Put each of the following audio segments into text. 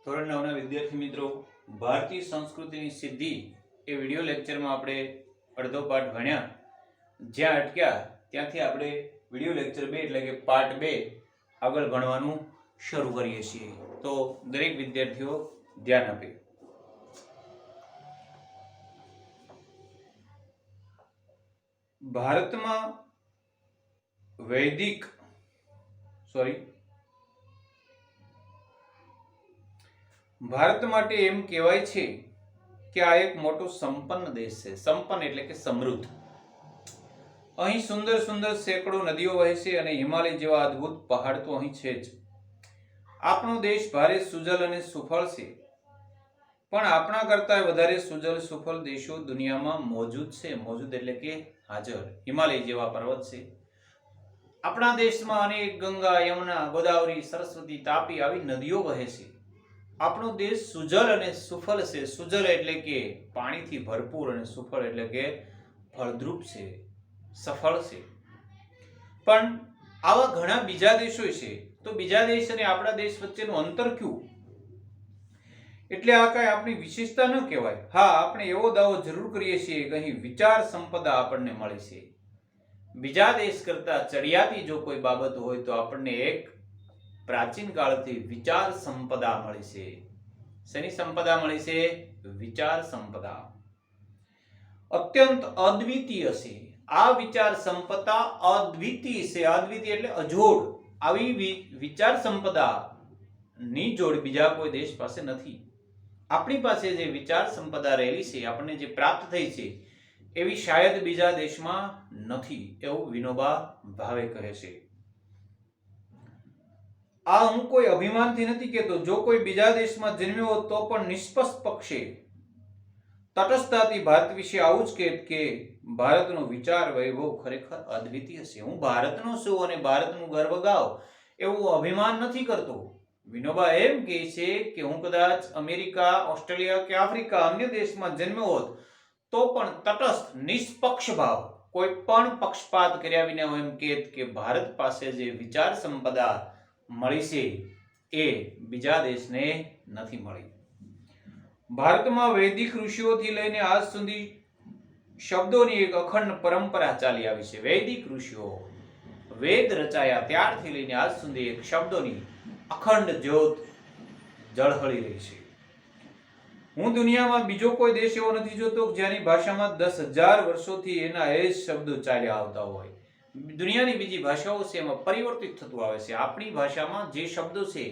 ધોરણ 9 ના વિદ્યાર્થી મિત્રો, ભારતીય સંસ્કૃતિની સિદ્ધિ એ વિડિયો લેક્ચરમાં આપણે અડધો પાઠ ભણ્યા. જ્યાં અટક્યા ત્યાંથી આપણે વિડિયો લેક્ચર 2 એટલે કે પાર્ટ 2 આગળ ભણવાનું શરૂ કરીએ છીએ. તો દરેક વિદ્યાર્થીઓ ધ્યાન આપે. ભારતમાં ભારત માટે એમ કહેવાય છે કે આ એક મોટો સંપન્ન દેશ છે. સંપન્ન એટલે કે સમૃદ્ધ. અહીં સુંદર સુંદર સેંકડો નદીઓ વહે છે અને હિમાલય જેવા અદ્ભુત પહાડ તો અહીં છે જ. આપણો દેશ ભારે સુજલ અને સુફળ છે, પણ આપણા કરતા વધારે સુજલ સુફળ દેશો દુનિયામાં મોજૂદ છે. મોજૂદ એટલે કે હાજર. હિમાલય જેવા પર્વત છે. આપણા દેશમાં અનેક ગંગા, યમુના, ગોદાવરી, સરસ્વતી, તાપી આવી નદીઓ વહે છે. આપણો દેશ સુજલ અને સુફળ છે. સુજલ એટલે કે પાણીથી ભરપૂર અને સુફળ એટલે કે ફળદ્રુપ છે, સફળ છે. પણ આવા ઘણા બીજા દેશો છે. તો બીજા દેશ અને આપણા દેશ વચ્ચેનું અંતર કયું? એટલે આ કઈ આપણી વિશેષતા ન કહેવાય. હા, આપણે એવો દાવો જરૂર કરીએ છીએ કે અહીં વિચાર સંપદા આપણને મળે છે. બીજા દેશ કરતા ચડિયાતી જો કોઈ બાબત હોય તો આપણને એક પ્રાચીન કાળથી વિચાર સંપદા મળી છે. શેની સંપદા મળી છે? વિચાર સંપદા. અત્યંત અદ્વિતીય છે. આ વિચાર સંપદા અદ્વિતીય છે. અદ્વિતીય એટલે અજોડ. આવી વિચાર સંપદા ની જોડ બીજા કોઈ દેશ પાસે નથી. આપણી પાસે જે વિચાર સંપદા રહેલી છે, આપણને જે પ્રાપ્ત થઈ છે, એવી શાયદ બીજા દેશમાં નથી, એવું વિનોબા ભાવે કહે છે. આ હું કોઈ અભિમાનથી નથી કહેતો. જો કોઈ બીજા દેશમાં જન્મ્યો હોત તો પણ નિષ્પક્ષ પક્ષે તટસ્થતાથી ભારત વિશે આવું જ કહેત કે ભારતનો વિચાર વૈભવ ખરેખર અદ્વિતીય છે. હું ભારતનો છું અને ભારતનું ગર્વ ગાવ એવું અભિમાન નથી કરતો. વિનોબા એમ કહે છે કે હું કદાચ અમેરિકા, ઓસ્ટ્રેલિયા કે આફ્રિકા અન્ય દેશમાં જન્મ્યો હોત તો પણ તટસ્થ નિષ્પક્ષ ભાવ, કોઈ પણ પક્ષપાત કર્યા વિના હું એમ કહેત કે ભારત પાસે જે વિચાર સંપદા મળી છે એ બીજા દેશને નથી મળી. ભારતમાં વૈદિક ઋષિઓથી લઈને આજ સુધી શબ્દોની એક અખંડ પરંપરા ચાલી આવી છે. વૈદિક ઋષિઓ વેદ રચાયા ત્યારથી લઈને આજ સુધી એક શબ્દોની અખંડ જ્યોત ઝળહળી રહી છે. હું દુનિયામાં બીજો કોઈ દેશ એવો નથી જોતો જેની ભાષામાં 10,000 વર્ષોથી એના એ જ શબ્દો ચાલ્યા આવતા હોય. દુનિયાની બીજી ભાષાઓ છે એમાં પરિવર્તિત થતું આવે છે. આપણી ભાષામાં જે શબ્દો છે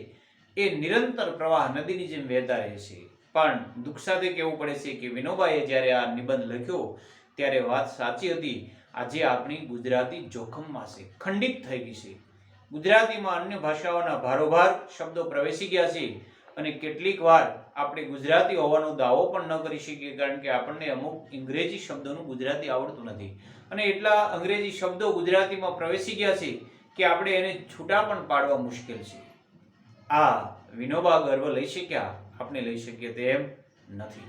એ નિરંતર પ્રવાહ નદીની જેમ વહેતા રહે છે. પણ દુઃખ સાથે કહેવું પડે છે કે વિનોબાએ જ્યારે આ નિબંધ લખ્યો ત્યારે વાત સાચી હતી. આજે આપણી ગુજરાતી જોખમમાં છે, ખંડિત થઈ ગઈ છે. ગુજરાતીમાં અન્ય ભાષાઓના ભારોભાર શબ્દો પ્રવેશી ગયા છે અને કેટલીક વાર આપણે ગુજરાતી હોવાનો દાવો પણ ન કરી શકીએ, કારણ કે આપણને અમુક અંગ્રેજી શબ્દોનું ગુજરાતી આવડતું નથી અને એટલા અંગ્રેજી શબ્દો ગુજરાતીમાં પ્રવેશી ગયા છે કે આપણે એને છૂટા પણ પાડવા મુશ્કેલ છે. આ વિનોબા ગર્વ લઈ શક્યા, આપણે લઈ શકીએ તેમ નથી.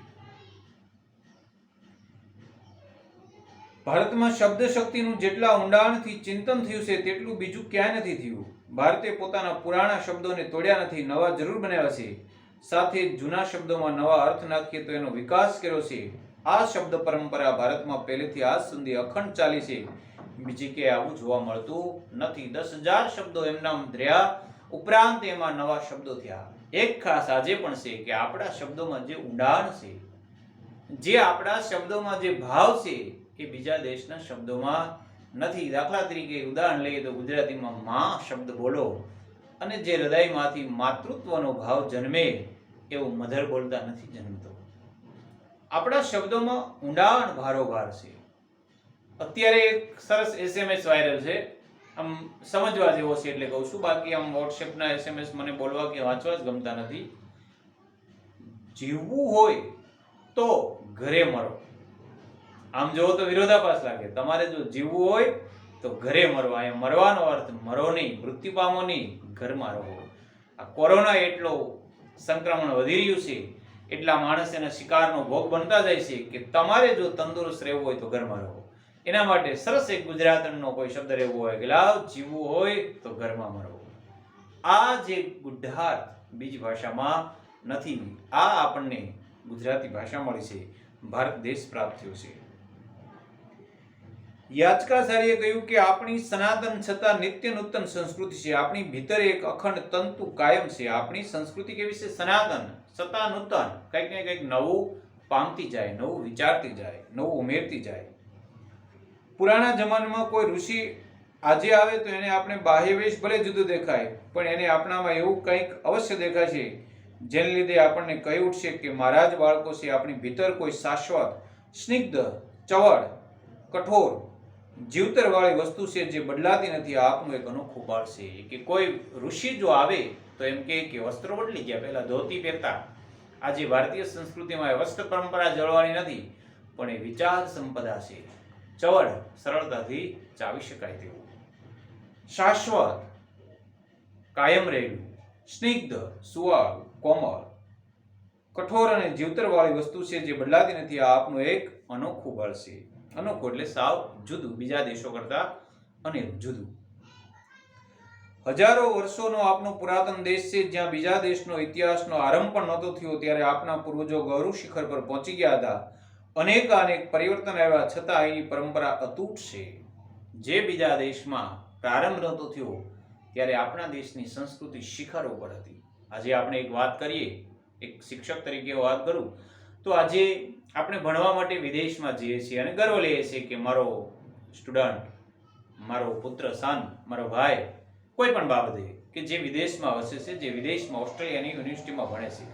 ભારતમાં શબ્દ શક્તિનું જેટલા ઊંડાણથી ચિંતન થયું છે તેટલું બીજું ક્યાંય નથી થયું. ભારતે પોતાના પુરાણા શબ્દોને તોડ્યા નથી, નવા જરૂર બનાવ્યા છે. સાથે જૂના શબ્દોમાં નવા અર્થ નાખીએ તો એનો વિકાસ કર્યો છે. આ શબ્દ પરંપરા ભારતમાં પહેલેથી આજ સુધી અખંડ ચાલી છે. બીજી કે આવું જોવા મળતું નથી. 10,000 શબ્દો એમના રહ્યા, ઉપરાંત એમાં નવા શબ્દો થયા. એક ખાસ આજે પણ છે કે આપણા શબ્દોમાં જે ઊંડાણ છે, જે આપણા શબ્દોમાં જે ભાવ છે એ બીજા દેશના શબ્દોમાં નથી. દાખલા તરીકે ઉદાહરણ લઈએ તો ગુજરાતીમાં માં શબ્દ બોલો અને જે હૃદયમાંથી માતૃત્વનો ભાવ જન્મે એવું મધર બોલતા નથી જન્મતો. આપણા શબ્દોમાં ઊંડાણ ભારોભાર છે. અત્યારે એક સરસ SMS વાયરલ છે, આમ સમજવા જેવો છે એટલે કહું છું. બાકી આમ વોટ્સએપના SMS મને બોલવા કે વાંચવા જ ગમતા નથી. જીવવું હોય તો ઘરે મરો. આમ જોવો તો વિરોધાભાસ લાગે. તમારે જો જીવવું હોય તો ઘરે મરવા. અહીંયા મરવાનો અર્થ મરો નહીં, મૃત્યુ પામો નહીં, ઘરમાં રહો. આ કોરોના એટલો સંક્રમણ વધી રહ્યું છે એટલા માણસ એના શિકારનો ભોગ બનતા જાય છે કે તમારે જો તંદુરસ્ત રહેવું હોય તો ઘરમાં રહો. એના માટે સરસ એક ગુજરાતનો કોઈ શબ્દ રહેવો હોય કે લાવ જીવવું હોય તો ઘરમાં મરો. આ જે ગુઢાર્થ બીજી ભાષામાં નથી. આ આપણને ગુજરાતી ભાષા મળી છે, ભારત દેશ પ્રાપ્ત થયો છે. યાચકાચાર્યે કહ્યું કે આપણી સનાતન છતાં નિત્ય નૂતન સંસ્કૃતિ છે. આપણી ભીતર એક અખંડ તંતુ કાયમ છે. આપણી સંસ્કૃતિ કેવી છે? સનાતન છતાં નૂતન, કંઈક ને કંઈક નવું પામતી જાય, નવું વિચારતી જાય, નવું ઉમેરતી જાય. પુરાણા જમાનામાં કોઈ ઋષિ આજે આવે તો એને આપણે બાહ્ય વેશ ભલે જુદું દેખાય, પણ એને આપણામાં એવું કંઈક અવશ્ય દેખાય છે જેને લીધે આપણને કહી ઉઠશે કે મારા જ બાળકો છે. આપણી ભીતર કોઈ શાશ્વત, સ્નિગ્ધ, ચવડ, કઠોર, જીવતરવાળી વસ્તુ છે જે બદલાતી નથી. આ આપનું એક અનોખું બળ છે. કે કોઈ ઋષિ જો આવે તો એમ કે વસ્ત્રો બદલી ગયા, પહેલા ધોતી પહેરતા. આજે ભારતીય સંસ્કૃતિમાં એ વસ્ત્ર પરંપરા જળવાણી નથી, પણ એ વિચાર સંપદા છે. ચવડ, સરળતાથી ચાવી શકાય તેવું, શાશ્વત, કાયમ રહેલું, સ્નિગ્ધ, સુવાળ, કોમળ, કઠોર અને જીવતરવાળી વસ્તુ છે જે બદલાતી નથી. આ આપનું એક અનોખું બળ છે. અનોખું એટલે સાવ જુદું, બીજા દેશો કરતા અનેક જુદું. હજારો વર્ષોનો આપનો પુરાતન દેશ છે, જ્યાં બીજા દેશનો ઇતિહાસનો આરંભ પણ નહોતો થયો, ત્યારે આપના પૂર્વજો ગૌરવ શિખર પર પહોંચી ગયા હતા. અનેક પરિવર્તન આવ્યા છતાં અહીંની પરંપરા અતૂટ છે. જે બીજા દેશમાં પ્રારંભ નહોતો થયો, ત્યારે આપણા દેશની સંસ્કૃતિ શિખર ઉપર હતી. આજે આપણે એક વાત કરીએ, એક શિક્ષક તરીકે વાત કરું તો આજે આપણે ભણવા માટે વિદેશમાં જઈએ છીએ અને ગર્વ લઈએ છીએ કે મારો સ્ટુડન્ટ, મારો પુત્ર, સન, મારો ભાઈ, કોઈ પણ બાબતે કે જે વિદેશમાં વસે છે, જે વિદેશમાં ઓસ્ટ્રેલિયાની યુનિવર્સિટીમાં ભણે છે.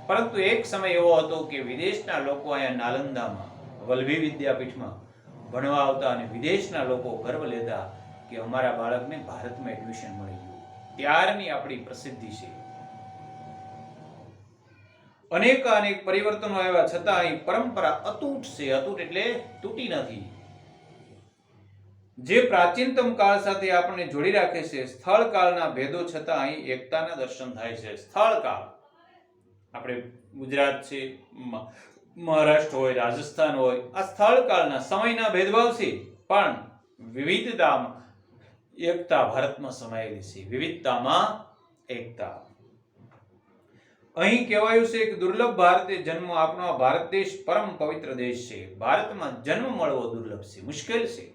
પરંતુ એક સમય એવો હતો કે વિદેશના લોકો અહીંયા નાલંદામાં, વલ્લભી વિદ્યાપીઠમાં ભણવા આવતા અને વિદેશના લોકો ગર્વ લેતા કે અમારા બાળકને ભારતમાં એડમિશન મળી ગયું. ત્યારની આપણી પ્રસિદ્ધિ છે. અનેક પરિવર્તનો આવ્યા છતાં અહીં પરંપરા અતૂટ છે. અતૂટ એટલે તૂટી નથી. જે પ્રાચીનતમ કાળ સાથે આપણને જોડી રાખે છે. સ્થળ કાળના ભેદો છતાં અહીં એકતાના દર્શન થાય છે. સ્થળ કાળ, આપણે ગુજરાત છે, મહારાષ્ટ્ર હોય, રાજસ્થાન હોય, આ સ્થળ કાળના સમયના ભેદભાવ છે, પણ વિવિધતામાં એકતા ભારતમાં સમાયેલી છે. વિવિધતામાં એકતા. અહીં કહેવાયું છે કે દુર્લભ ભારતે જન્મ. આપણો આ ભારત દેશ પરમ પવિત્ર દેશ છે. ભારતમાં જન્મ મળવો દુર્લભ છે, મુશ્કેલ છે.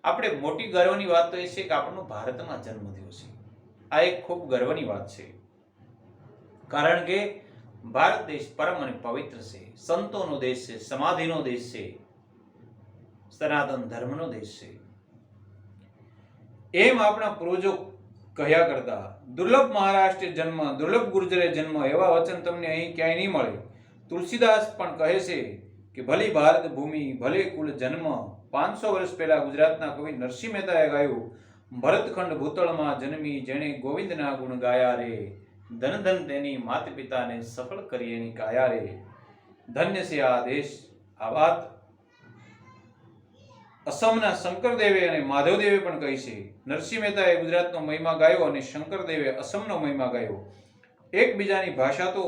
આપણે મોટી ગર્વની વાત તો એ છે કે આપણો ભારતમાં જન્મ થયો છે. આ એક ખૂબ ગર્વની વાત છે, કારણ કે ભારત દેશ પરમ અને પવિત્ર છે. સંતોનો દેશ છે, સમાધિનો દેશ છે, સનાતન ધર્મનો દેશ છે. એમ આપણા પૂર્વજો કહ્યા કરતા. દુર્લભ મહારાષ્ટ્રે જન્મ, દુર્લભ ગુર્જરે જન્મ, એવા વચન તમને અહીં ક્યાંય નહીં મળે. તુલસીદાસ પણ કહે છે કે ભલી ભારત ભૂમિ, ભલે કુલ જન્મ. 500 વર્ષ પહેલા ગુજરાતના કવિ નરસિંહ મહેતાએ ગાયું, ભરતખંડ ભૂતળમાં જન્મી, જેણે ગોવિંદના ગુણ ગાયા રે. ધન ધન તેની માત પિતાને, સફળ કરી એની કાયા રે. ધન્ય છે આ દેશ. આ વાત અસમના શંકરદેવે અને માધવદેવે પણ કહી છે. નરસિંહ મહેતાએ ગુજરાતનો મહિમા ગાયો અને શંકરદેવે અસમનો મહિમા ગાયો. એકબીજાની ભાષા તો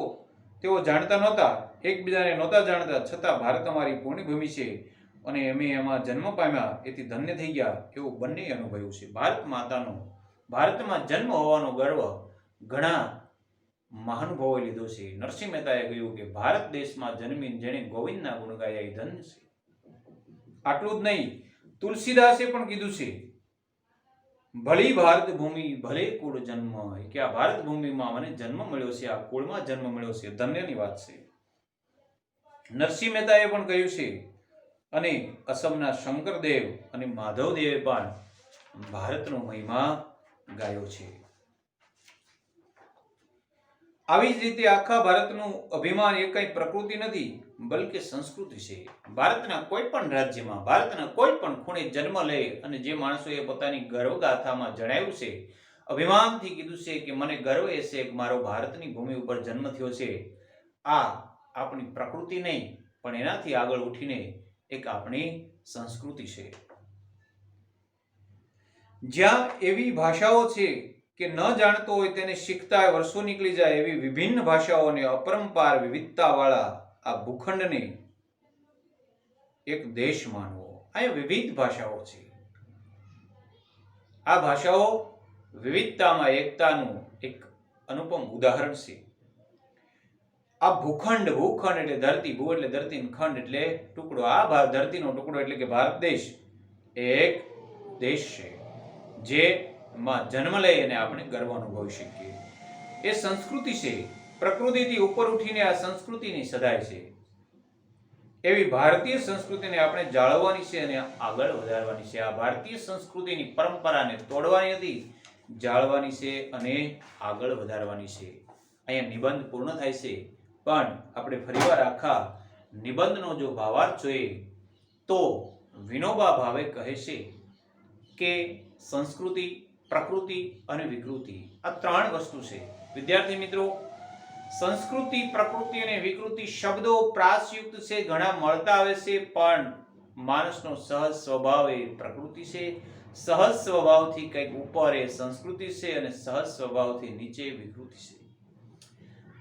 તેઓ જાણતા નહોતા, એકબીજાને નહોતા જાણતા, છતાં ભારત અમારી પુણ્યભૂમિ છે અને અમે એમાં જન્મ પામ્યા, એથી ધન્ય થઈ ગયા, એવું બંને અનુભવ્યું છે. ભારત માતાનો, ભારતમાં જન્મ હોવાનો ગર્વ ઘણા મહાનુભાવોએ લીધો છે. નરસિંહ મહેતાએ કહ્યું કે ભારત દેશમાં જન્મીને જેણે ગોવિંદના ગુણ ગાયા એ ધન્ય છે. આટલું જ નહીં, તુલસીદાસે પણ કીધું છે, ભલી ભારત ભૂમિ, ભલે કુળ જન્મ. કે આ ભારત ભૂમિમાં મને જન્મ મળ્યો છે, આ કુળમાં જન્મ મળ્યો છે, ધન્યની વાત છે. નરસિંહ મહેતાએ પણ કહ્યું છે, અને અસમના શંકરદેવ અને માધવદેવે પણ ભારતનો મહિમા ગાયો છે. આવી જ રીતે આખા ભારતનું અભિમાન એ કંઈ પ્રકૃતિ નથી, બલકે સંસ્કૃતિ છે. ભારતના કોઈ પણ રાજ્યમાં, ભારતના કોઈ પણ ખૂણે જન્મ લે અને જે માણસોએ પોતાની ગર્વગાથામાં જણાવ્યું છે, અભિમાનથી કીધું છે કે મને ગર્વ એ છે કે મારો ભારતની ભૂમિ ઉપર જન્મ થયો છે, આ આપણી પ્રકૃતિ નહીં, પણ એનાથી આગળ ઉઠીને એક આપણી સંસ્કૃતિ છે. જ્યાં એવી ભાષાઓ છે કે ન જાણતો હોય તેને શીખતા વર્ષો નીકળી જાય, એવી વિભિન્ન ભાષાઓને અપરંપાર વિવિધતાવાળા આ ભૂખંડને એક દેશ માનવો. આ વિવિધ ભાષાઓ છે. આ ભાષાઓ વિવિધતામાં એકતાનું એક અનુપમ ઉદાહરણ છે. આ ભૂખંડ, ભૂખંડ એટલે ધરતી, ભૂ એટલે ધરતી, ખંડ એટલે ટુકડો. આ ધરતીનો ટુકડો એટલે કે ભારત દેશ એક દેશ છે જેમાં જન્મ લઈ અને આપણે ગર્વ અનુભવી શકીએ. એ સંસ્કૃતિ છે. પ્રકૃતિથી ઉપર ઉઠીને આ સંસ્કૃતિની સદાય છે. એવી ભારતીય સંસ્કૃતિને આપણે જાળવવાની છે અને આગળ વધારવાની છે. આ ભારતીય સંસ્કૃતિની પરંપરાને તોડવાની નથી, જાળવવાની છે અને આગળ વધારવાની છે. અહીંયા નિબંધ પૂર્ણ થાય છે, પણ આપણે ફરીવાર આખા નિબંધનો જો ભાવાર્થ જોઈએ તો વિનોબા ભાવે કહે છે કે સંસ્કૃતિ, પ્રકૃતિ અને વિકૃતિ આ ત્રણ વસ્તુ છે. વિદ્યાર્થી મિત્રો, સંસ્કૃતિ, પ્રકૃતિ અને વિકૃતિ શબ્દો પ્રાસયુક્ત છે, ઘણા મળતા આવે છે, પણ માણસનો સહજ સ્વભાવ એ પ્રકૃતિ છે, સહજ સ્વભાવથી કંઈક ઉપર એ સંસ્કૃતિ છે અને સહજ સ્વભાવથી નીચે વિકૃતિ છે.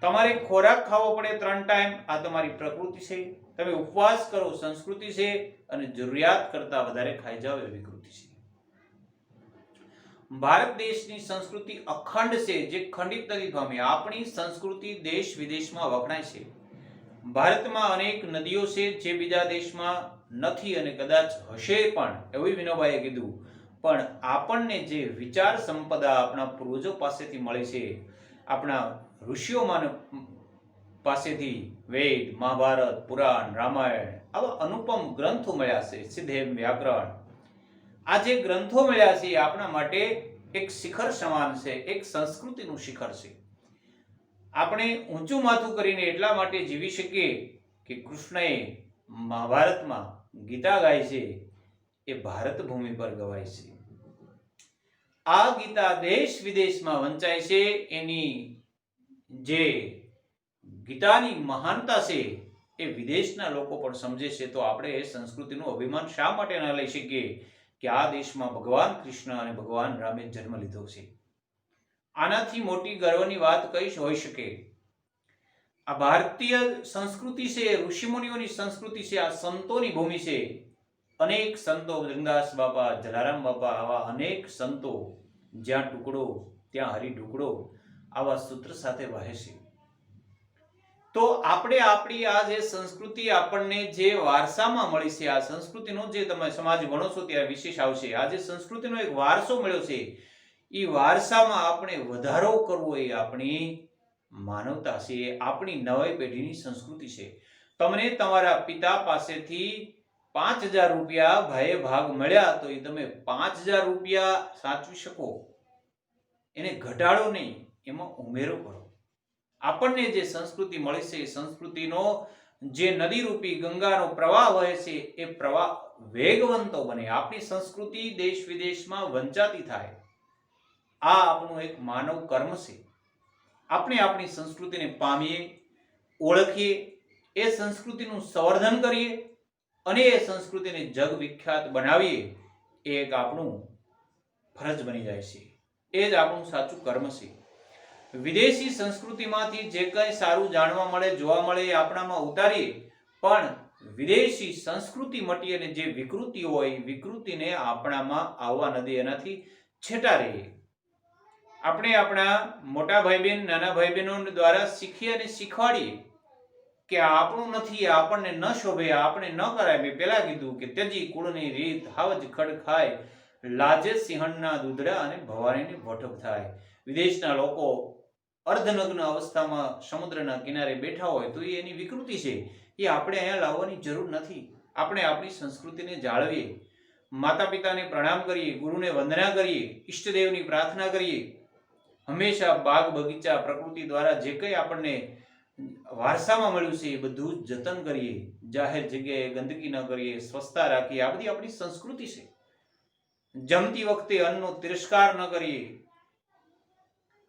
તમારે ખોરાક ખાવો પડે 3 ટાઈમ, આ તમારી પ્રકૃતિ છે. તમે ઉપવાસ કરો, સંસ્કૃતિ છે, અને જરૂરિયાત કરતા વધારે ખાઈ જાવ એ વિકૃતિ છે. ભારત દેશની સંસ્કૃતિ અખંડ છે, જે ખંડિત નથી પામી. આપણી સંસ્કૃતિ દેશ વિદેશમાં વખણાય છે. ભારતમાં અનેક નદીઓ છે જે બીજા દેશમાં નથી અને કદાચ હશે પણ, એવું વિનોબાએ કીધું. પણ આપણને જે વિચાર સંપદા આપણા પૂર્વજો પાસેથી મળી છે, આપણા ઋષિઓ પાસેથી વેદ, મહાભારત, પુરાણ, રામાયણ આવા અનુપમ ગ્રંથો મળ્યા છે, સિદ્ધેમ વ્યાકરણ, આ જે ગ્રંથો મળ્યા છે આપણા માટે એક શિખર સમાન છે, એક સંસ્કૃતિનું શિખર છે. આપણે ઊંચું માથું કરીને એટલા માટે જીવી શકીએ કે કૃષ્ણએ મહાભારતમાં ગીતા ગાય છે એ ભારત ભૂમિ પર ગવાય છે. આ ગીતા દેશ વિદેશમાં વંચાય છે. એની જે ગીતાની મહાનતા છે એ વિદેશના લોકો પણ સમજે છે. તો આપણે એ સંસ્કૃતિનું અભિમાન શા માટે ન લઈ શકીએ કે આ દેશમાં ભગવાન કૃષ્ણ અને ભગવાન રામે જન્મ લીધો છે. આનાથી મોટી ગર્વની વાત કઈ હોઈ શકે? આ ભારતીય સંસ્કૃતિ છે, ઋષિમુનિઓની સંસ્કૃતિ છે, આ સંતોની ભૂમિ છે. અનેક સંતો, રંગદાસ બાપા, જલારામ બાપા, આવા અનેક સંતો, જ્યાં ટુકડો ત્યાં હરી ઢુકડો, આવા સૂત્ર સાથે વહે છે. તો આપણે આપણી આ જે સંસ્કૃતિ આપણને જે વારસામાં મળી છે, આ સંસ્કૃતિનો જે તમે સમાજ ભણો છો ત્યારે વિશેષ આવશે. આ જે સંસ્કૃતિનો એક વારસો મળ્યો છે, એ વારસામાં આપણે વધારો કરવો એ આપણી માનવતા છે, એ આપણી નવી પેઢીની સંસ્કૃતિ છે. તમને તમારા પિતા પાસેથી 5000 રૂપિયા ભાઈએ ભાગ મળ્યા તો એ તમે 5000 રૂપિયા સાચવી શકો, એને ઘટાડો નહીં, એમાં ઉમેરો કરો. આપણને જે સંસ્કૃતિ મળી છે, સંસ્કૃતિનો જે નદી રૂપી ગંગાનો પ્રવાહ વહે છે, એ પ્રવાહ વેગવંતો બને. આપણી સંસ્કૃતિ દેશ વિદેશમાં વંચાતી થાય. આ આપણું એક માનવ કર્મ છે. આપણે આપણી સંસ્કૃતિને પામીએ, ઓળખીએ, એ સંસ્કૃતિનું સંવર્ધન કરીએ અને એ સંસ્કૃતિને જગ વિખ્યાત બનાવીએ. એ એક આપણું ફરજ બની જાય છે. એ જ આપણું સાચું કર્મ છે. વિદેશી સંસ્કૃતિમાંથી જે કંઈ સારું જાણવા મળે, જોવા મળે, એ આપણામાં ઉતારીએ, પણ વિદેશી સંસ્કૃતિ મટી અને જે વિકૃતિ હોય, વિકૃતિને આપણામાં આવવા ન દે, એનાથી છેટા રહીએ. આપણે આપણા મોટા ભાઈ બહેન, નાના ભાઈ બહેનો દ્વારા શીખીએ અને શીખવાડીએ કે આપણું નથી, આપણને ન શોભે, આપણે ન કરાય. મેં પહેલા કીધું કે ત્યજી કુળની રીત, હાવજ ખડ ખાય, લાજે સિંહણના દૂધડા અને ભવાનીની ભોટક થાય. વિદેશના લોકો અર્ધનગ્ન અવસ્થામાં સમુદ્રના કિનારે બેઠા હોય તો એ એની વિકૃતિ છે, એ આપણે અહીંયા લાવવાની જરૂર નથી. આપણે આપણી સંસ્કૃતિને જાળવીએ, માતા પિતાને પ્રણામ કરીએ, ગુરુને વંદના કરીએ, ઈષ્ટદેવની પ્રાર્થના કરીએ. હંમેશા બાગ બગીચા, પ્રકૃતિ દ્વારા જે કંઈ આપણને વારસામાં મળ્યું છે એ બધું જ જતન કરીએ. જાહેર જગ્યાએ ગંદકી ન કરીએ, સ્વચ્છતા રાખીએ. આ બધી આપણી સંસ્કૃતિ છે. જમતી વખતે અન્નનો તિરસ્કાર ન કરીએ.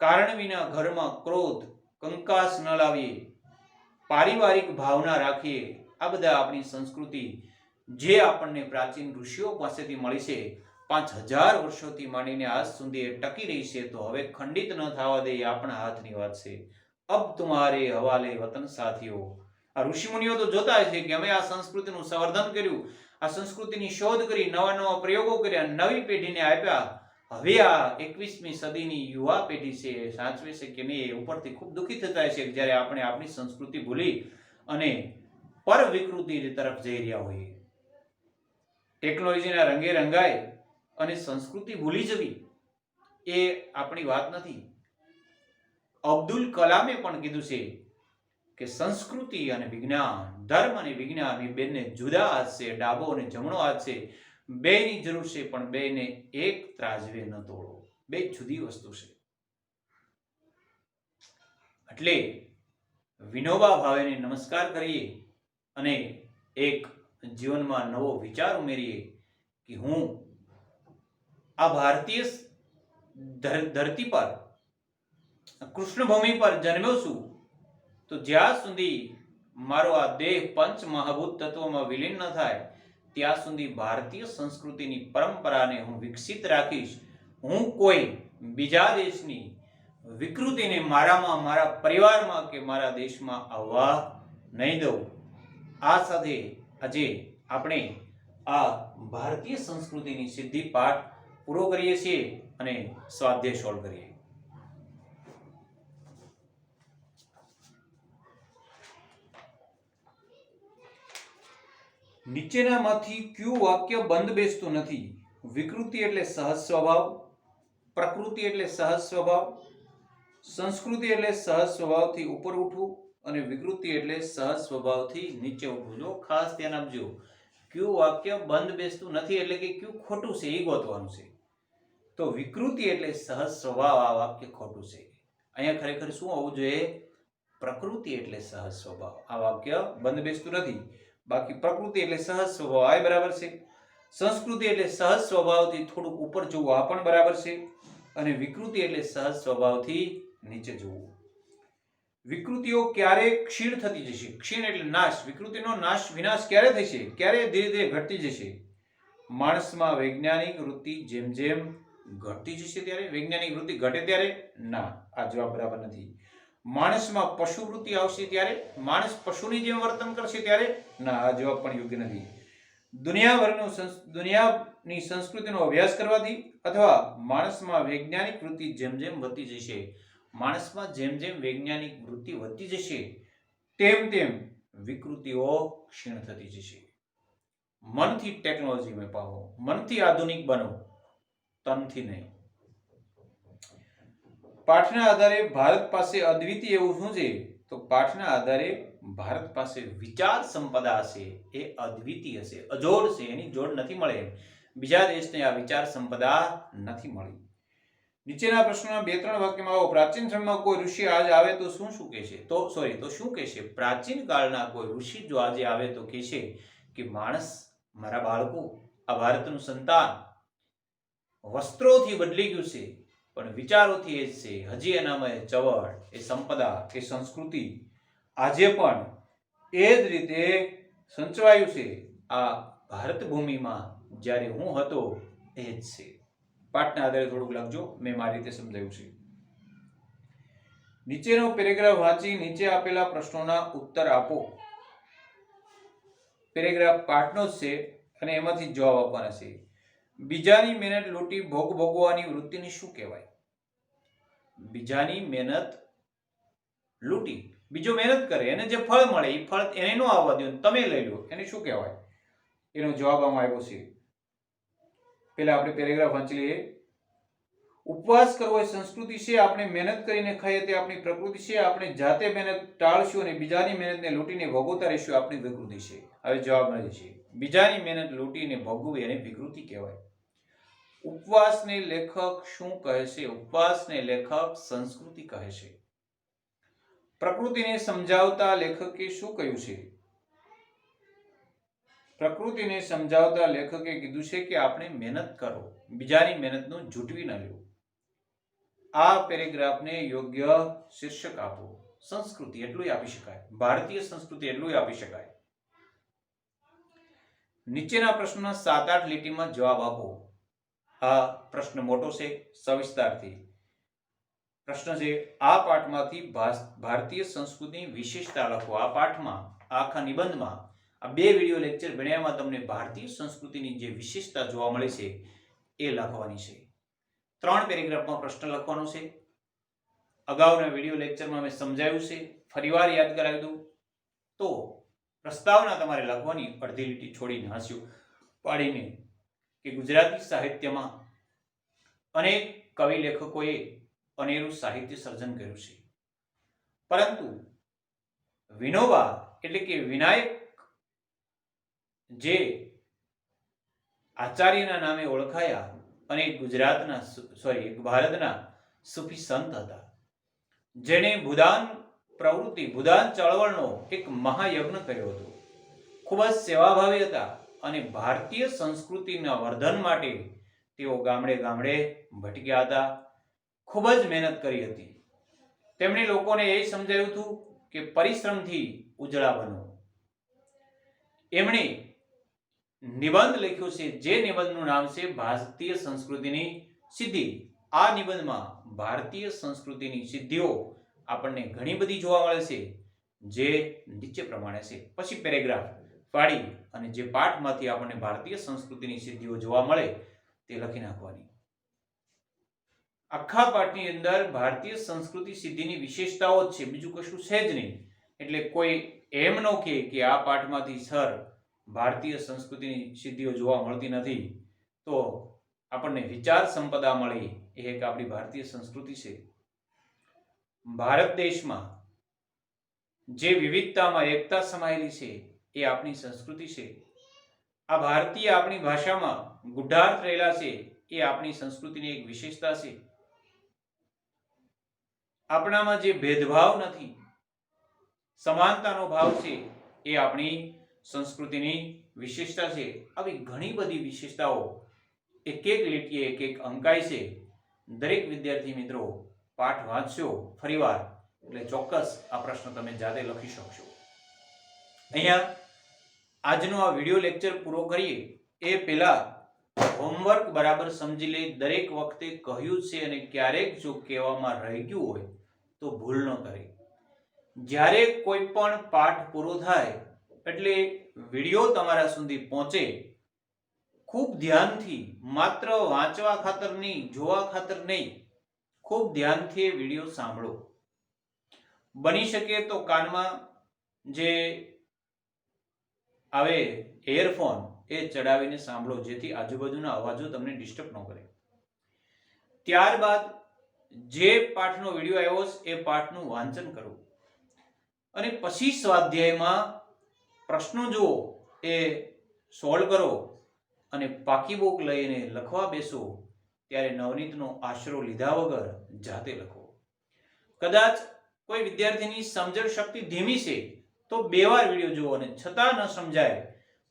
કારણ વિના ઘરમાં ક્રોધ, કંકાસ ન લાવીએ. પારિવારિક ભાવના રાખીએ. આ બધા આપણી સંસ્કૃતિ જે આપણને પ્રાચીન ઋષિઓ પાસેથી મળી છે, 5000 વર્ષોથી માંડીને આજ સુધી ટકી રહી છે. તો હવે ખંડિત ન થવા દે, એ આપણા હાથની વાત છે. અબ તુમ્હારે હવાલે વતન સાથીઓ. આ ઋષિમુનિઓ તો જોતા છે કે અમે આ સંસ્કૃતિનું સંવર્ધન કર્યું, આ સંસ્કૃતિની શોધ કરી, નવા નવા પ્રયોગો કર્યા, નવી પેઢીને આપ્યા. હવે આ 21મી સદીની યુવા પેઢી છે એ સાચવે છે કે નહીં, એ ઉપરથી ખૂબ દુઃખી થતા છે જ્યારે આપણે આપણી સંસ્કૃતિ ભૂલી અને પર વિકૃતિ તરફ જઈ રહ્યા હોઈએ. ટેકનોલોજીના રંગે રંગાય અને સંસ્કૃતિ ભૂલી જવી એ આપણી વાત નથી. અબ્દુલ કલામે પણ કીધું છે કે સંસ્કૃતિ અને વિજ્ઞાન, ધર્મ અને વિજ્ઞાન એ બંને જુદા હાથ છે, ડાબો અને જમણો હાથ છે. બેની જરૂર છે પણ બેને એક ત્રાજવે ન તોડો. બે જુદી વસ્તુ છે. એટલે વિનોબા ભાવેને નમસ્કાર કરીએ અને એક જીવનમાં નવો વિચાર ઉમેરીએ કે હું આ ભારતીય ધરતી પર, કૃષ્ણભૂમિ પર જન્મ્યો છું, તો જ્યાં સુધી મારો આ દેહ પંચ મહાભૂત તત્વોમાં વિલીન ન થાય ત્યાં સુધી ભારતીય સંસ્કૃતિની પરંપરાને હું વિકસિત રાખીશ. હું કોઈ બીજા દેશની વિકૃતિને મારામાં, મારા પરિવારમાં કે મારા દેશમાં આવવા નહીં દઉં. આ સાથે આજે આપણે આ ભારતીય સંસ્કૃતિની સિદ્ધિ પાઠ પૂરો કરીએ છીએ અને સ્વાધ્યાય સોલ્વ કરીએ. નીચેનામાંથી કયું વાક્ય બંધ બેસતું નથી? વિકૃતિ એટલે સહજ સ્વભાવ, પ્રકૃતિ એટલે સહજ સ્વભાવ, સંસ્કૃતિ એટલે સહજ સ્વભાવથી ઉપર ઉઠવું અને વિકૃતિ એટલે સહજ સ્વભાવથી નીચે ઉઠવું. જો ખાસ ધ્યાન આપજો, કયું વાક્ય બંધ બેસતું નથી એટલે કે કયું ખોટું છે એ ગોતવાનું છે. તો વિકૃતિ એટલે સહજ સ્વભાવ, આ વાક્ય ખોટું છે. અહીંયા ખરેખર શું હોવું જોઈએ? પ્રકૃતિ એટલે સહજ સ્વભાવ. આ વાક્ય બંધ બેસતું નથી. બાકી પ્રકૃતિ એટલે સહજ સ્વભાવ, આ બરાબર છે. સંસ્કૃતિ એટલે સહજ સ્વભાવથી થોડુંક ઉપર જવું, આ પણ બરાબર છે. અને વિકૃતિ એટલે સહજ સ્વભાવથી નીચે જવું. વિકૃતિઓ ક્યારે ક્ષીણ થતી જશે? ક્ષીણ એટલે નાશ. વિકૃતિનો નાશ, વિનાશ ક્યારે થશે? ક્યારે ધીરે ધીરે ઘટતી જશે? માણસમાં વૈજ્ઞાનિક વૃત્તિ જેમ જેમ ઘટતી જશે ત્યારે. વૈજ્ઞાનિક વૃત્તિ ઘટે ત્યારે? ના, આ જવાબ બરાબર નથી. માણસમાં પશુ વૃત્તિ આવશે ત્યારે? માણસ પશુની જેમ વર્તન કરશે ત્યારે? ના, આ જવાબ પણ યોગ્ય નથી. દુનિયાની સંસ્કૃતિનો અભ્યાસ કરવાથી અથવા માણસમાં વૈજ્ઞાનિક વૃત્તિ જેમ જેમ વધતી જશે, માણસમાં જેમ જેમ વૈજ્ઞાનિક વૃત્તિ વધતી જશે તેમ તેમ વિકૃતિઓ ક્ષીણ થતી જશે. મનથી ટેકનોલોજી મેપાવો, મનથી આધુનિક બનો, તનથી નહીં. પાઠના આધારે ભારત પાસે અદ્વિતીય એવું શું છે? તો પાઠના આધારે ભારત પાસે વિચાર સંપદા છે, એ અદ્વિતીય છે, અજોડ છે, એની જોડ નથી મળે. બીજા દેશને આ વિચાર સંપદા નથી મળી. નીચેના પ્રશ્નોના 2-3 વાક્યમાં આવો. પ્રાચીન સમયમાં કોઈ ઋષિ આજ આવે તો શું શું કહેશે? તો શું કહેશે? પ્રાચીન કાળના કોઈ ઋષિ જો આજે આવે તો કહેશે કે માણસ, મારા બાળકો, આ ભારતનું સંતાન વસ્ત્રોથી બદલી ગયું છે પણ વિચારોથી એ જ છે. હજી એનામાં ચવડ, એ સંપદા, એ સંસ્કૃતિ આજે પણ એ જ રીતે સંચવાયું છે. આ ભારત ભૂમિમાં જ્યારે હું હતો એ જ છે. પાઠના આધારે થોડુંક લખજો, મેં મારી રીતે સમજાવ્યું છે. નીચેનો પેરેગ્રાફ વાંચી નીચે આપેલા પ્રશ્નોના ઉત્તર આપો. પેરેગ્રાફ પાઠનો જ છે અને એમાંથી જવાબ આપવાના છે. બીજાની મહેનત લૂંટી ભોગ ભોગવવાની વૃત્તિને શું કહેવાય? બીજાની મહેનત લૂંટી, બીજો મહેનત કરે, એને જે ફળ મળે એ ફળ એને ન આવવા દો, તમે લઈ લો, એને શું કહેવાય? એનો જવાબ આમાં આવ્યો છે. પહેલા આપણે પેરેગ્રાફ વાંચી લઈએ. ઉપવાસ કરવો એ સંસ્કૃતિ છે. આપણે મહેનત કરીને ખાઈએ તે આપણી પ્રકૃતિ છે. આપણે જાતે મહેનત ટાળશું અને બીજાની મહેનતને લૂંટીને ભોગવતા રહીશું, આપણી વિકૃતિ છે. હવે જવાબ મળે છે. બીજાની મહેનત લૂંટીને ભોગવવી એને વિકૃતિ કહેવાય. ઉપવાસને લેખક શું કહે છે? ઉપવાસને લેખક સંસ્કૃતિ કહે છે. પ્રકૃતિને સમજાવતા લેખકે શું કહ્યું છે? પ્રકૃતિને સમજાવતા લેખકે કીધું છે કે આપણે મહેનત કરો, બીજાની મહેનતનું જૂટવી ન લો. આ પેરેગ્રાફને યોગ્ય શીર્ષક આપો. સંસ્કૃતિ એટલું આપી શકાય, ભારતીય સંસ્કૃતિ એટલું આપી શકાય. નીચેના પ્રશ્નોના 7-8 લીટીમાં જવાબ આપો. આ પ્રશ્ન મોટો છે, સવિસ્તારથી પ્રશ્ન છે. આ પાઠમાંથી ભારતીય સંસ્કૃતિની વિશેષતા લખો. આ પાઠમાં, આખા નિબંધમાં, આ 2 વિડિયો લેક્ચર ભણ્યામાં તમને ભારતીય સંસ્કૃતિની જે વિશેષતા જોવા મળે છે એ લખવાની છે. 3 પેરેગ્રાફમાં પ્રશ્ન લખવાનો છે. અગાઉના વિડીયો લેક્ચરમાં મેં સમજાવ્યું છે, ફરીવાર યાદ કરાવી દઉં. તો પ્રસ્તાવના તમારે લખવાની અડધી લીટી છોડીને હાંસ્યું પાડીને કે ગુજરાતી સાહિત્યમાં અનેક કવિ લેખકોએ અનેરું સાહિત્ય સર્જન કર્યું છે, પરંતુ વિનોબા એટલે કે વિનાયક જે આચાર્યના નામે ઓળખાયા અને ભારતના સૂફી સંત હતા, જેણે ભૂદાન પ્રવૃત્તિ ભૂદાન ચળવળનો એક મહાયજ્ઞ કર્યો હતો. ખૂબ જ સેવાભાવી હતા અને ભારતીય સંસ્કૃતિના વર્ધન માટે તેઓ ગામડે ગામડે ભટક્યા હતા. ખૂબ જ મહેનત કરી હતી. તેમણે લોકોને એ સમજાવ્યું હતું કે પરિશ્રમથી ઉજળા બનો. એમણે નિબંધ લખ્યો છે, જે નિબંધનું નામ છે ભારતીય સંસ્કૃતિની સિદ્ધિ. આ નિબંધમાં ભારતીય સંસ્કૃતિની સિદ્ધિઓ આપણને ઘણી બધી જોવા મળે છે, જે નીચે પ્રમાણે છે. પછી પેરેગ્રાફ પાડી અને જે પાઠમાંથી આપણને ભારતીય સંસ્કૃતિની સિદ્ધિઓ જોવા મળે તે લખી નાખવાની. આખા પાઠની અંદર ભારતીય સંસ્કૃતિ સિદ્ધિની વિશેષતાઓ જ છે, બીજું કશું છે જ નહીં. એટલે કોઈ એમ ન કહે કે આ પાઠમાંથી સર ભારતીય સંસ્કૃતિની સિદ્ધિઓ જોવા મળતી નથી, તો આપણને વિચાર સંપદા મળી. એ એક આપણી ભારતીય સંસ્કૃતિ છે. ભારત દેશમાં જે વિવિધતામાં એકતા સમાયેલી છે એ આપણી સંસ્કૃતિ છે. આ ભારતીય આપણી ભાષામાં ગુઢાર્થ રહેલા છે એ આપણી સંસ્કૃતિની એક વિશેષતા છે. આપણામાં જે ભેદભાવ નથી, સમાનતાનો ભાવ છે, એ આપણી સંસ્કૃતિની વિશેષતા છે. આવી ઘણી બધી વિશેષતાઓ એક એક લીટીએ એક એક અંકાય છે. દરેક વિદ્યાર્થી મિત્રો પાઠ વાંચશો ફરીવાર એટલે ચોક્કસ આ પ્રશ્ન તમે જાતે લખી શકશો. અહીંયા આજનો આ વિડીયો લેક્ચર પૂરો કરીએ એ પહેલા હોમવર્ક બરાબર સમજી લે. દરેક વખતે કહ્યું છે અને ક્યારેક જો કહેવામાં રહી ગયું હોય તો ભૂલ ન કરે. જ્યારે કોઈ પણ પાઠ પૂરો થાય એટલે વિડીયો તમારા સુધી પહોંચે, ખૂબ ધ્યાનથી, માત્ર વાંચવા ખાતર નહીં, જોવા ખાતર નહીં, ખૂબ ધ્યાનથી વિડીયો સાંભળો. બની શકે તો કાનમાં જે આવે એરફોન એ ચડાવીને સાંભળો, જેથી આજુબાજુના અવાજો તમને ડિસ્ટર્બ ન કરે. ત્યારબાદ જે પાઠનો વિડીયો આવ્યો છે એ પાઠનું વાંચન કરો અને પછી સ્વાધ્યાયમાં પ્રશ્નો જુઓ, એ સોલ્વ કરો અને પાકી બુક લઈને લખવા બેસો ત્યારે નવનીતનો આશરો લીધા વગર જાતે લખો. કદાચ કોઈ વિદ્યાર્થીની સમજણ શક્તિ ધીમી છે તો 2 વાર વિડીયો જુઓ અને છતાં ન સમજાય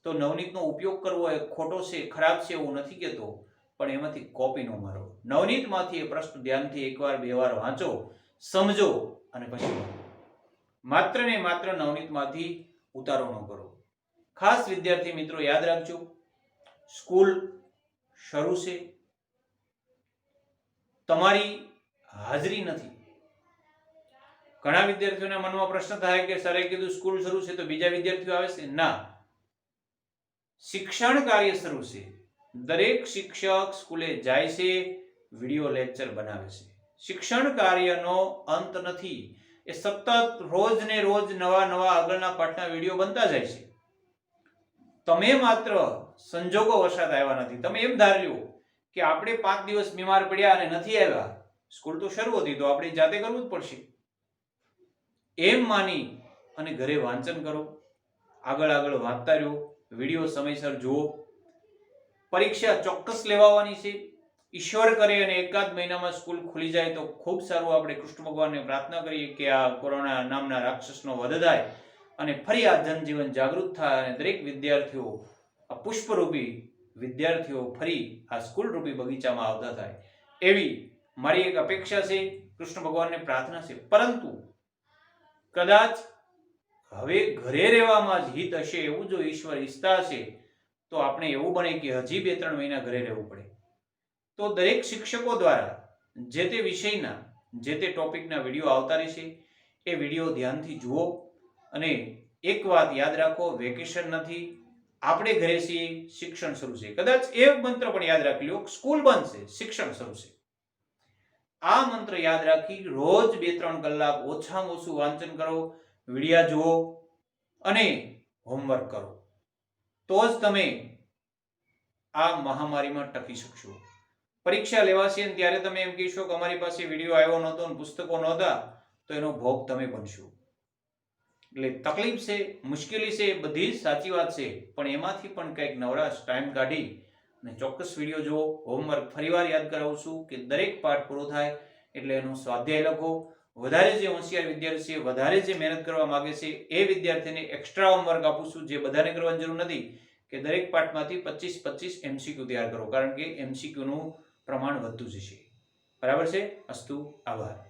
તો નવનીતનો ઉપયોગ કરવો એ ખોટો છે, ખરાબ છે એવું નથી કહેતો, પણ એમાંથી કોપી ન મારો. નવનીતમાંથી એ પ્રશ્ન ધ્યાનથી 1 વાર 2 વાર વાંચો, સમજો અને પછી લખો. માત્ર ને માત્ર નવનીતમાંથી ઉતારો ન કરો. ખાસ વિદ્યાર્થી મિત્રો યાદ રાખજો, સ્કૂલ શરૂ છે, તમારી હાજરી નથી. ઘણા વિદ્યાર્થીઓના મનમાં પ્રશ્ન થાય કે સરે કીધું સ્કૂલ શરૂ છે તો બીજા વિદ્યાર્થીઓ આવે છે. ના, શિક્ષણ કાર્ય શરૂ છે. દરેક શિક્ષક સ્કૂલે જાય છે, વિડીયો લેક્ચર બનાવે છે. શિક્ષણ કાર્યનો અંત નથી. એ સતત રોજ ને રોજ નવા નવા આગળના પાઠના વિડીયો બનતા જાય છે. તમે માત્ર સંજોગો વસાત આવ્યા નથી. તમે એમ ધાર્યું કે આપણે 5 દિવસ બીમાર પડ્યા અને નથી આવ્યા, સ્કૂલ તો શરૂ હતી તો આપણે જાતે કરવું જ પડશે, એમ માની અને ઘરે વાંચન કરો, આગળ આગળ વાંચતા રહો, વિડીયો સમયસર જુઓ. પરીક્ષા ચોક્કસ લેવાની છે. ઈશ્વર કરે અને 1-8 મહિનામાં સ્કૂલ ખુલી જાય તો ખૂબ સારું. આપણે કૃષ્ણ ભગવાનને પ્રાર્થના કરીએ કે આ કોરોના નામના રાક્ષસનો વધ થાય અને ફરી આ જનજીવન જાગૃત થાય અને દરેક વિદ્યાર્થીઓ, આ પુષ્પરૂપી વિદ્યાર્થીઓ ફરી આ સ્કૂલ રૂપી બગીચામાં આવતા થાય, એવી મારી એક અપેક્ષા છે, કૃષ્ણ ભગવાનને પ્રાર્થના છે. પરંતુ કદાચ હવે ઘરે રહેવામાં જ હિત હશે એવું જો ઈશ્વર ઈચ્છતા હશે તો આપણે એવું બને કે હજી 2-3 મહિના ઘરે રહેવું પડે. તો દરેક શિક્ષકો દ્વારા જે તે વિષયના, જે તે ટોપિકના વિડીયો આવતા રહેશે. એ વિડીયો ધ્યાનથી જુઓ અને એક વાત યાદ રાખો, વેકેશન નથી, આપણે ઘરે છીએ, શિક્ષણ શરૂ છે. કદાચ એ મંત્ર પણ યાદ રાખી લો, સ્કૂલ બંધ છે, શિક્ષણ શરૂ છે. આ મંત્ર યાદ રાખી રોજ 2-3 કલાક ઓછામાં ઓછું વાંચન કરો, વિડિયા જુઓ અને હોમવર્ક કરો, તો જ તમે આ મહામારીમાં ટકી શકશો. પરીક્ષા લેવાશે ત્યારે તમે એમ કહેશો કે અમારી પાસે વિડિયો આવ્યો નહોતો અને પુસ્તકો નહોતા, તો એનો ભોગ તમે બનશો. એટલે તકલીફ છે, મુશ્કેલી છે, બધી જ સાચી વાત છે, પણ એમાંથી પણ કંઈક નવરાશ ટાઈમ કાઢી અને ચોક્કસ વિડીયો જુઓ. હોમવર્ક ફરીવાર યાદ કરાવું છું કે દરેક પાઠ પૂરો થાય એટલે એનો સ્વાધ્યાય લખો. વધારે જે હોશિયાર વિદ્યાર્થી છે, વધારે જે મહેનત કરવા માંગે છે, એ વિદ્યાર્થીને એક્સ્ટ્રા હોમવર્ક આપું છું, જે બધાને કરવાની જરૂર નથી, કે દરેક પાઠમાંથી 25-25 MCQ તૈયાર કરો, કારણ કે MCQ નું પ્રમાણ વધતું જશે. બરાબર છે? અસ્તુ. આભાર.